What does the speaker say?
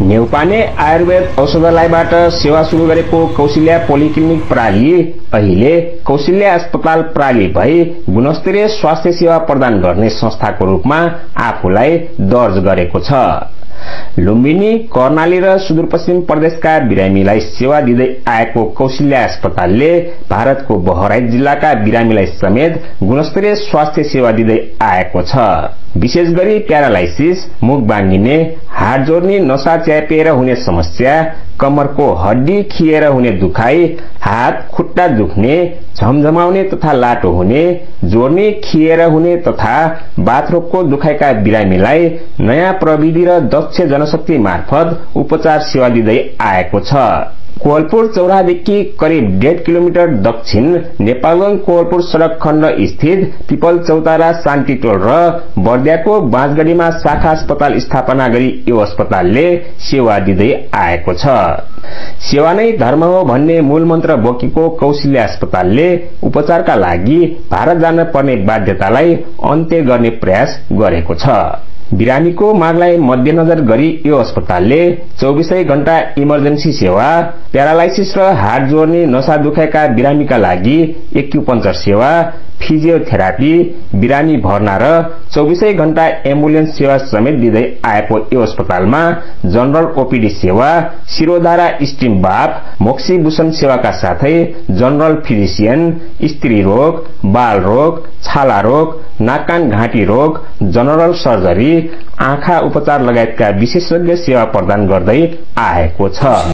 नेउपाने आयुर्वेद औषधालयबाट सेवा सुरु गरेको कौशल्या पोलिक्लिनिक प्राली अहिले कौशल्या अस्पताल प्राली भई गुणस्तरीय स्वास्थ्य सेवा प्रदान गर्ने संस्थाको रूपमा आफूलाई दर्ज गरेको छ। लुम्बिनी, कर्णाली र सुदूरपश्चिम प्रदेशका बिरामीलाई सेवा दिँदै आएको कौशल्या अस्पतालले भारतको बहराइच जिल्लाका बिरामीलाई समेत गुणस्तरीय स्वास्थ्य सेवा दिँदै आएको छ। विशेष गरी प्यारालाइसिस, मुख बाङ्गिने, हाड जोड्ने, नसा च्यापिएर हुने समस्या, कमरको हड्डी खिएर हुने दुखाइ, हात खुट्टा दुख्ने, झमझमाउने तथा लाटो हुने, जोड्ने खिएर हुने तथा बाथरोगको दुखाइका बिरामीलाई नयाँ प्रविधि र दक्ष जनशक्ति मार्फत उपचार सेवा दिँदै आएको छ। कोवलपुर चौरादेखि करिब 1.5 किलोमिटर दक्षिण नेपालगंज कोवलपुर सड़क खण्ड स्थित पिपल चौतारा शान्ति टोल र बर्दियाको बाँसगढीमा शाखा अस्पताल स्थापना गरी यो अस्पतालले सेवा दिँदै आएको छ। सेवा नै धर्म हो भन्ने मूल मन्त्र बोकेको कौशल्या अस्पतालले उपचारका लागि भारत जान पर्ने बाध्यतालाई अन्त्य गर्ने प्रयास गरेको छ। बिरामीको मागलाई मध्यनजर गरी यो अस्पतालले 24 घण्टा इमर्जेन्सी सेवा, प्यारालाइसिस र हाड जोड्ने नसा दुखाइका बिरामीका लागि एक्युपंक्चर सेवा, फिजियोथेरापी, बिरामी भर्ना र 24 घण्टा एम्बुलेन्स सेवा समेत दिँदै आएको यो अस्पतालमा जनरल ओपीडी सेवा, शिरोधारा स्टीम बाथ, मोक्सिबुसन सेवाका साथै जनरल फिजिशियन, स्त्री रोग, बाल रोग, छाला रोग, नाक कान घाँटी रोग, जनरल सर्जरी, आँखा उपचार लगायतका विशेषज्ञ सेवा प्रदान गर्दै आएको छ।